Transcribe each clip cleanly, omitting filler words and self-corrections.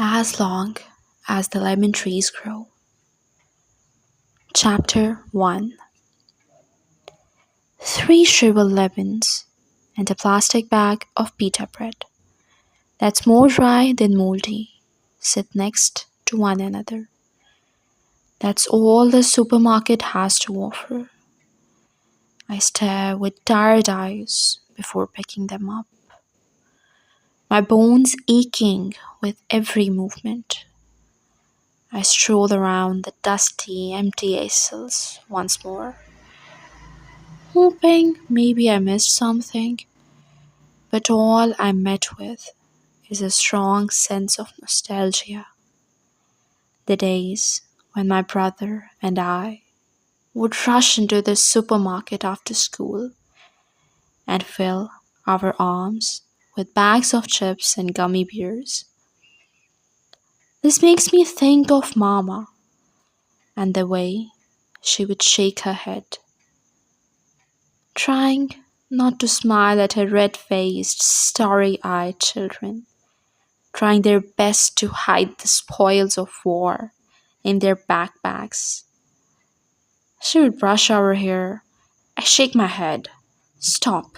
as long as the lemon trees grow. Chapter 1. Three shriveled lemons and a plastic bag of pita bread that's more dry than moldy sit next to one another. That's all the supermarket has to offer. I stare with tired eyes before picking them up, my bones aching with every movement. I stroll around the dusty, empty aisles once more, hoping maybe I missed something, but all I'm met with is a strong sense of nostalgia. The days when my brother and I would rush into the supermarket after school and fill our arms with bags of chips and gummy bears. This makes me think of Mama and the way she would shake her head, trying not to smile at her red faced, starry eyed children, trying their best to hide the spoils of war in their backpacks. She would brush our hair. I shake my head. Stop.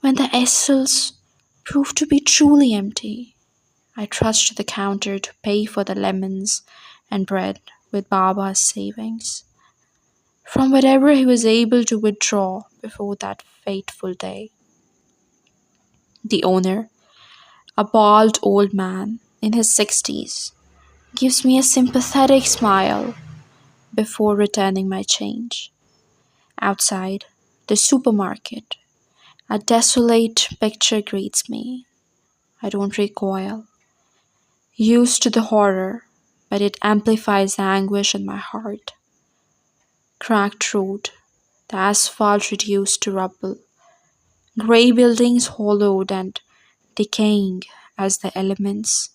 When the aisles proved to be truly empty, I trudged to the counter to pay for the lemons and bread with Baba's savings, from whatever he was able to withdraw before that fateful day. The owner, a bald old man in his 60s, gives me a sympathetic smile before returning my change. Outside the supermarket, a desolate picture greets me. I don't recoil, used to the horror, but it amplifies the anguish in my heart. Cracked road, the asphalt reduced to rubble, grey buildings hollowed and decaying as the elements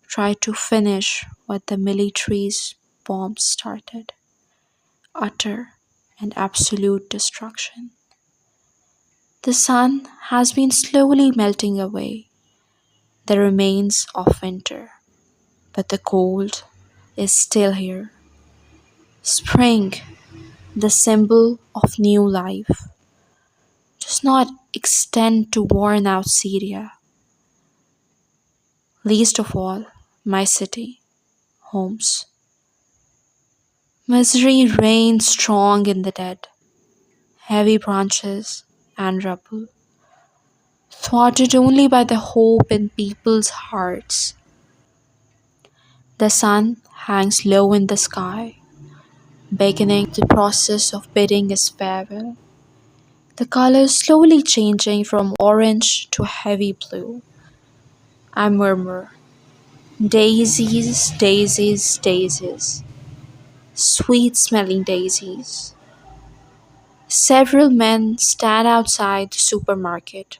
try to finish what the military's bombs started. Utter and absolute destruction. The sun has been slowly melting away, the remains of winter, but the cold is still here. Spring, the symbol of new life, does not extend to worn out Syria, least of all my city, Homs. Misery reigns strong in the dead, heavy branches and rubble, thwarted only by the hope in people's hearts. The sun hangs low in the sky, beginning the process of bidding us farewell. The colors slowly changing from orange to heavy blue. I murmur, daisies, daisies, daisies, sweet smelling daisies. Several men stand outside the supermarket,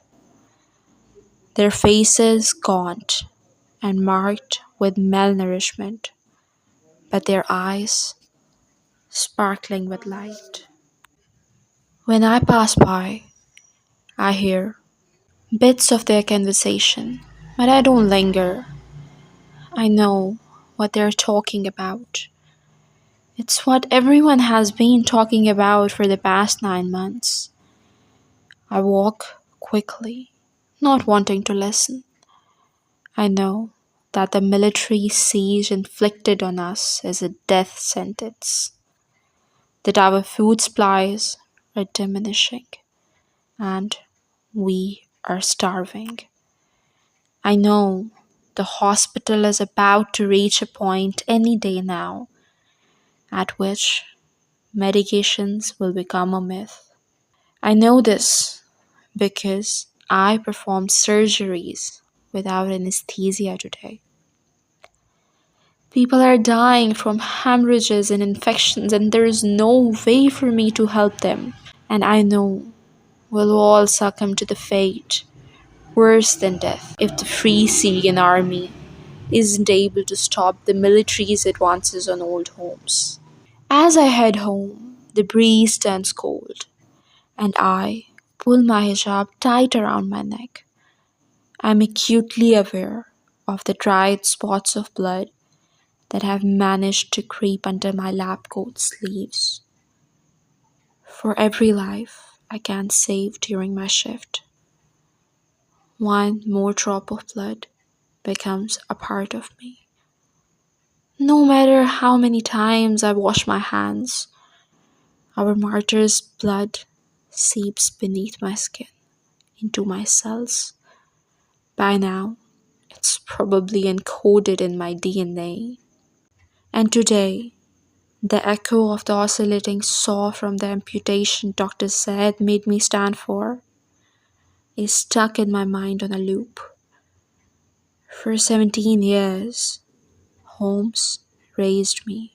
their faces gaunt and marked with malnourishment, but their eyes sparkling with light. When I pass by, I hear bits of their conversation, but I don't linger. I know what they're talking about. It's what everyone has been talking about for the past 9 months. I walk quickly, not wanting to listen. I know that the military siege inflicted on us is a death sentence, that our food supplies are diminishing, and we are starving. I know the hospital is about to reach a point any day now at which medications will become a myth. I know this because I performed surgeries without anesthesia today. People are dying from hemorrhages and infections, and there is no way for me to help them. And I know we'll all succumb to the fate worse than death if the Free Syrian army isn't able to stop the military's advances on old homes. As I head home, the breeze turns cold, and I pull my hijab tight around my neck. I'm acutely aware of the dried spots of blood that have managed to creep under my lab coat sleeves. For every life I can't save during my shift, one more drop of blood becomes a part of me. No matter how many times I wash my hands, our martyr's blood seeps beneath my skin, into my cells. By now, it's probably encoded in my DNA. And today, the echo of the oscillating saw from the amputation doctor said made me stand for is stuck in my mind on a loop. For 17 years, Holmes raised me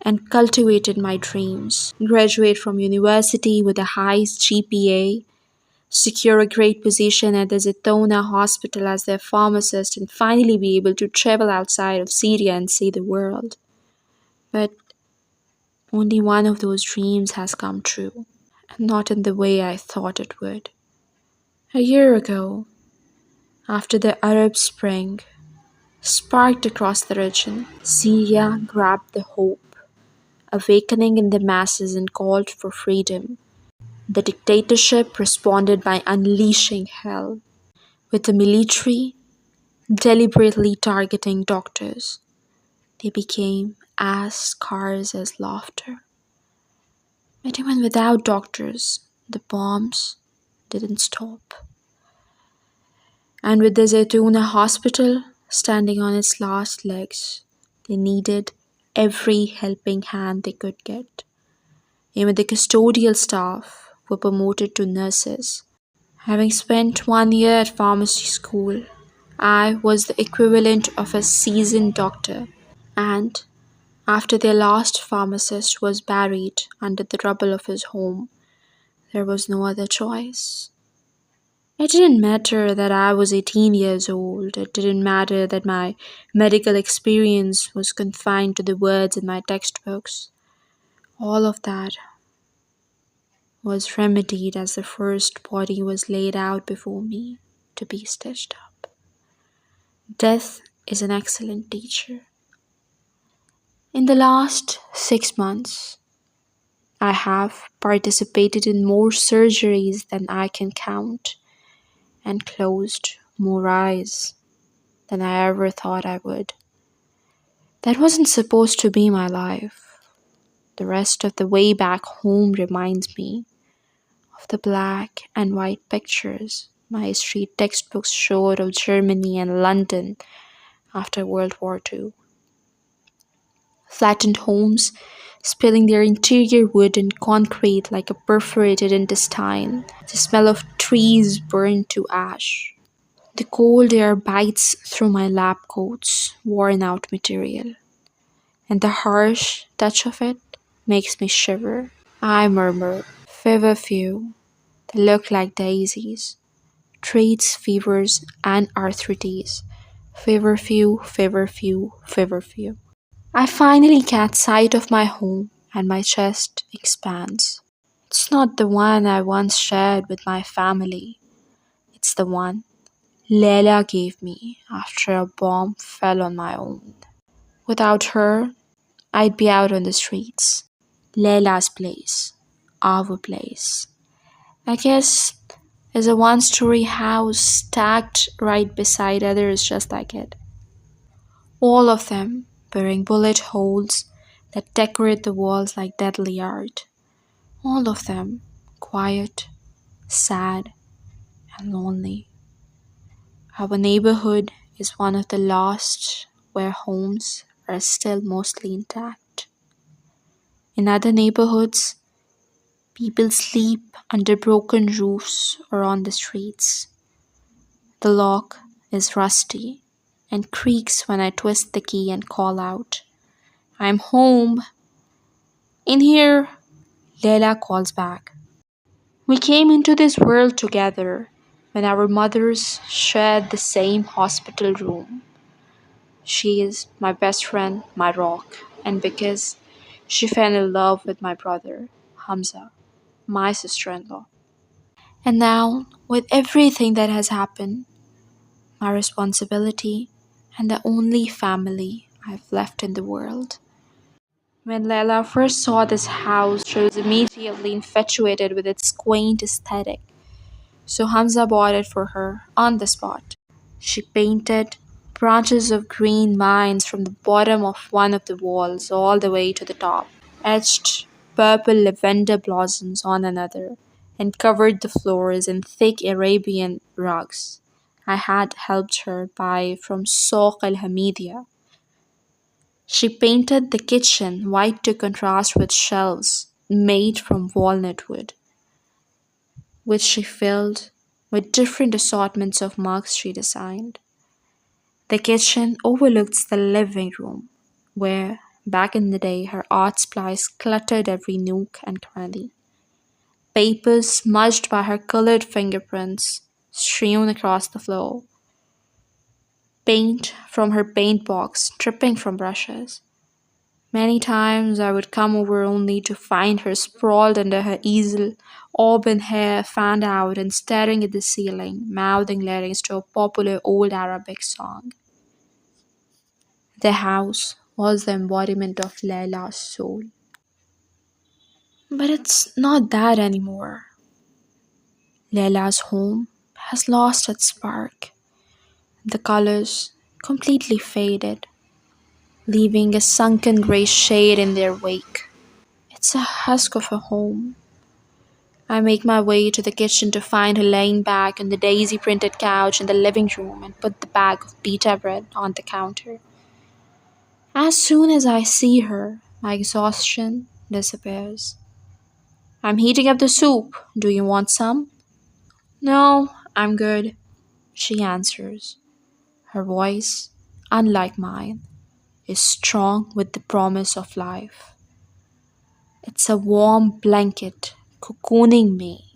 and cultivated my dreams. Graduate from university with a high GPA, secure a great position at the Zaytuna Hospital as their pharmacist, and finally be able to travel outside of Syria and see the world. But only one of those dreams has come true, and not in the way I thought it would. A year ago, after the Arab Spring sparked across the region, Syria grabbed the hope, awakening in the masses and called for freedom. The dictatorship responded by unleashing hell, with the military deliberately targeting doctors. They became as scarce as laughter. But even without doctors, the bombs didn't stop. And with the Zaytuna hospital standing on its last legs, they needed every helping hand they could get. Even the custodial staff were promoted to nurses. Having spent 1 year at pharmacy school, I was the equivalent of a seasoned doctor. And after their last pharmacist was buried under the rubble of his home, there was no other choice. It didn't matter that I was 18 years old. It didn't matter that my medical experience was confined to the words in my textbooks. All of that was remedied as the first body was laid out before me to be stitched up. Death is an excellent teacher. In the last 6 months, I have participated in more surgeries than I can count and closed more eyes than I ever thought I would. That wasn't supposed to be my life. The rest of the way back home reminds me of the black and white pictures my history textbooks showed of Germany and London after World War II. Flattened homes spilling their interior wood and concrete like a perforated intestine, the smell of trees burned to ash. The cold air bites through my lab coat's worn out material, and the harsh touch of it makes me shiver. I murmur, feverfew, they look like daisies, trades, fevers, and arthritis. Feverfew, feverfew, feverfew. I finally catch sight of my home, and my chest expands. It's not the one I once shared with my family. It's the one Leila gave me after a bomb fell on my own. Without her, I'd be out on the streets. Leila's place, our place. I guess is a one-story house stacked right beside others just like it. All of them bearing bullet holes that decorate the walls like deadly art. All of them quiet, sad, and lonely. Our neighborhood is one of the last where homes are still mostly intact. In other neighborhoods, people sleep under broken roofs or on the streets. The lock is rusty and creaks when I twist the key and call out, "I'm home." "In here," Leila calls back. We came into this world together when our mothers shared the same hospital room. She is my best friend, my rock, and because she fell in love with my brother, Hamza, my sister-in-law. And now, with everything that has happened, my responsibility, and the only family I've left in the world. When Leila first saw this house, she was immediately infatuated with its quaint aesthetic, so Hamza bought it for her on the spot. She painted branches of green vines from the bottom of one of the walls all the way to the top, etched purple lavender blossoms on another, and covered the floors in thick Arabian rugs I had helped her buy from Souq al Hamidia. She painted the kitchen white to contrast with shelves made from walnut wood, which she filled with different assortments of mugs she designed. The kitchen overlooks the living room, where, back in the day, her art supplies cluttered every nook and cranny. Papers smudged by her colored fingerprints strewn across the floor, paint from her paint box dripping from brushes. Many times I would come over only to find her sprawled under her easel, auburn hair fanned out and staring at the ceiling, mouthing lyrics to a popular old Arabic song. The house was the embodiment of Leila's soul. But it's not that anymore. Leila's home has lost its spark. The colors completely faded, leaving a sunken gray shade in their wake. It's a husk of a home. I make my way to the kitchen to find her laying back on the daisy printed couch in the living room and put the bag of pita bread on the counter. As soon as I see her, my exhaustion disappears. I'm heating up the soup. Do you want some? No, I'm good, she answers. Her voice, unlike mine, is strong with the promise of life. It's a warm blanket cocooning me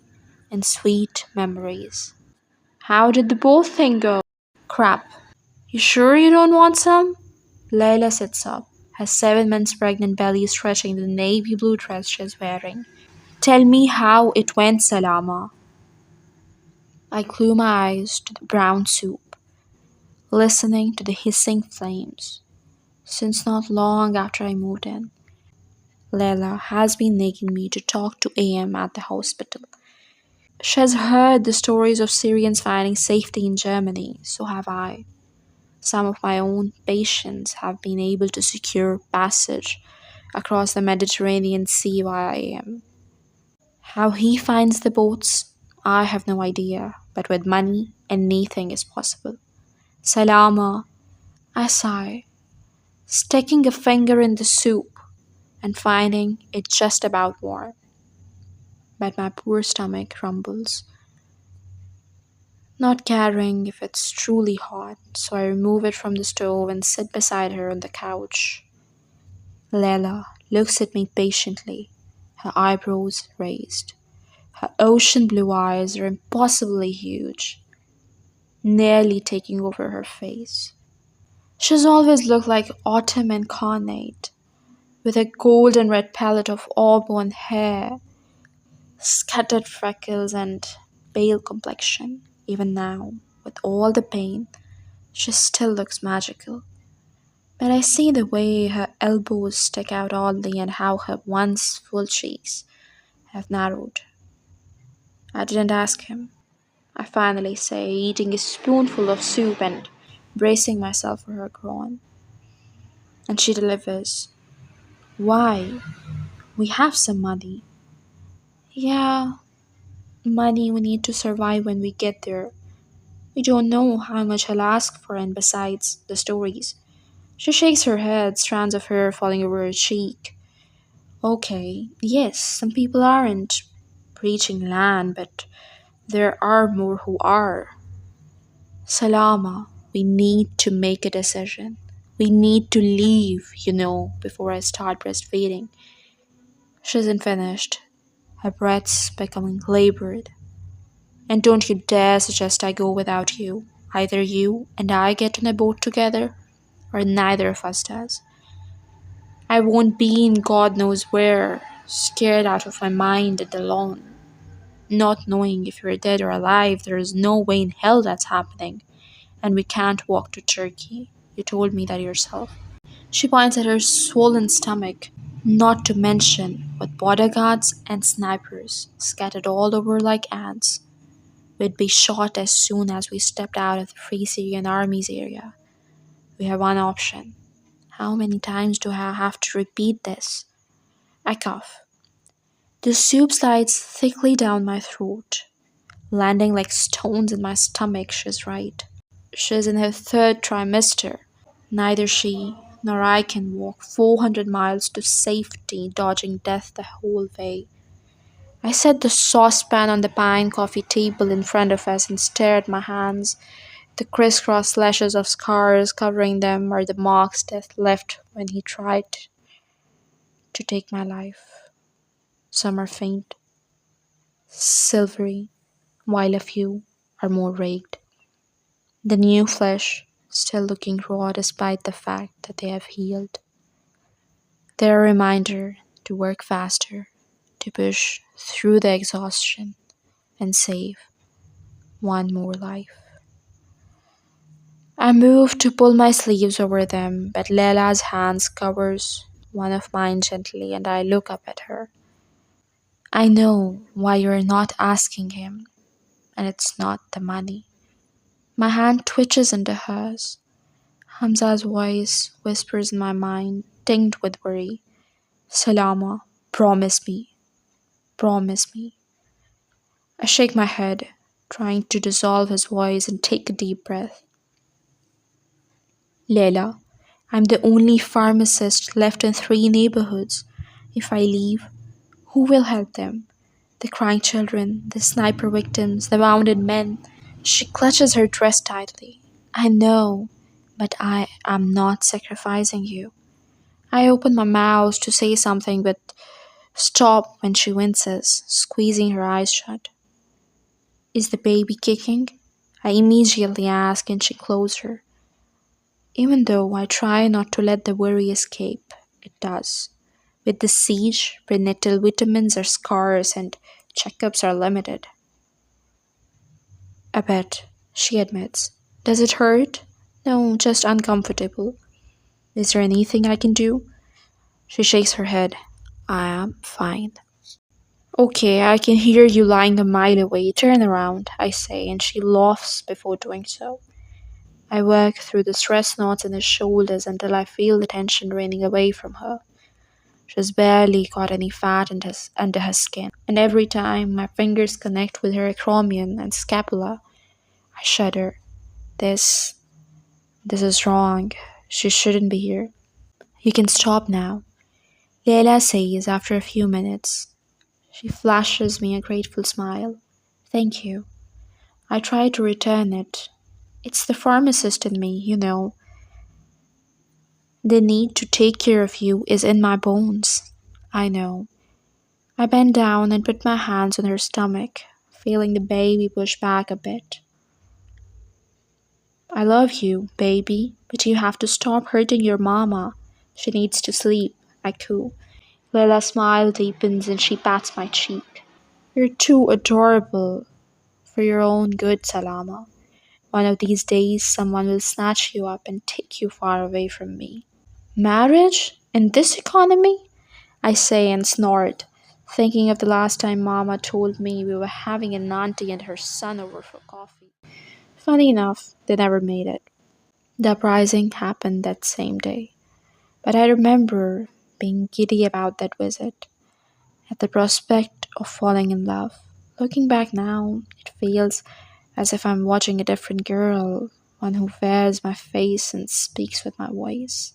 in sweet memories. How did the boat thing go? Crap. You sure you don't want some? Leila sits up, her 7 months pregnant belly stretching the navy blue dress she's wearing. Tell me how it went, Salama. I glue my eyes to the brown soup, listening to the hissing flames. Since not long after I moved in, Leila has been nagging me to talk to AM at the hospital. She has heard the stories of Syrians finding safety in Germany, so have I. Some of my own patients have been able to secure passage across the Mediterranean Sea via AM. How he finds the boats, I have no idea, but with money, anything is possible. Salama, I sigh, sticking a finger in the soup and finding it just about warm. But my poor stomach rumbles, not caring if it's truly hot, so I remove it from the stove and sit beside her on the couch. Leila looks at me patiently, her eyebrows raised. Her ocean blue eyes are impossibly huge, nearly taking over her face. She's always looked like autumn incarnate, with a gold and red palette of auburn hair, scattered freckles, and pale complexion. Even now, with all the pain, she still looks magical. But I see the way her elbows stick out oddly and how her once full cheeks have narrowed. I didn't ask him, I finally say, eating a spoonful of soup and bracing myself for her groan. And she delivers, why? We have some money. Yeah, money we need to survive when we get there. We don't know how much he'll ask for, and besides, the stories. She shakes her head, strands of hair falling over her cheek. Okay, yes, some people aren't preaching land, but there are more who are. Salama, we need to make a decision. We need to leave, before I start breastfeeding. She isn't finished, her breath's becoming labored. And don't you dare suggest I go without you. Either you and I get on a boat together, or neither of us does. I won't be in God knows where, scared out of my mind and alone. Not knowing if you're dead or alive, there is no way in hell that's happening. and we can't walk to Turkey. You told me that yourself. She points at her swollen stomach, not to mention with bodyguards and snipers scattered all over like ants. We'd be shot as soon as we stepped out of the Free Syrian Army's area. We have one option. How many times do I have to repeat this? I cough. The soup slides thickly down my throat, landing like stones in my stomach. She's right. She's in her third trimester. Neither she nor I can walk 400 miles to safety, dodging death the whole way. I set the saucepan on the pine coffee table in front of us and stare at my hands. The crisscross slashes of scars covering them are the marks death left when he tried to take my life. Some are faint, silvery, while a few are more raked. The new flesh still looking raw despite the fact that they have healed. They're a reminder to work faster, to push through the exhaustion and save one more life. I move to pull my sleeves over them, but Leila's hands covers one of mine gently and I look up at her. I know why you're not asking him, and it's not the money. My hand twitches into hers. Hamza's voice whispers in my mind, tinged with worry. Salama, promise me, promise me. I shake my head, trying to dissolve his voice and take a deep breath. Leila, I'm the only pharmacist left in 3 neighborhoods. If I leave, who will help them? The crying children, the sniper victims, the wounded men. She clutches her dress tightly. I know, but I am not sacrificing you. I open my mouth to say something, but stop when she winces, squeezing her eyes shut. Is the baby kicking? I immediately ask, and she closes her. Even though I try not to let the worry escape, it does. With the siege, prenatal vitamins are scarce and checkups are limited. A bit, she admits. Does it hurt? No, just uncomfortable. Is there anything I can do? She shakes her head. I am fine. Okay, I can hear you lying a mile away. Turn around, I say, and she laughs before doing so. I work through the stress knots in her shoulders until I feel the tension draining away from her. She's barely got any fat under her skin, and every time my fingers connect with her acromion and scapula, I shudder. This, this is wrong. She shouldn't be here. You can stop now, Leila says after a few minutes. She flashes me a grateful smile. Thank you. I try to return it. It's the pharmacist in me, you know. The need to take care of you is in my bones. I know. I bend down and put my hands on her stomach, feeling the baby push back a bit. I love you, baby, but you have to stop hurting your mama. She needs to sleep, I coo. Lila's smile deepens and she pats my cheek. You're too adorable for your own good, Salama. One of these days, someone will snatch you up and take you far away from me. Marriage? In this economy? I say and snort, thinking of the last time Mama told me we were having an auntie and her son over for coffee. Funny enough, they never made it. The uprising happened that same day, but I remember being giddy about that visit, at the prospect of falling in love. Looking back now, it feels as if I'm watching a different girl, one who wears my face and speaks with my voice.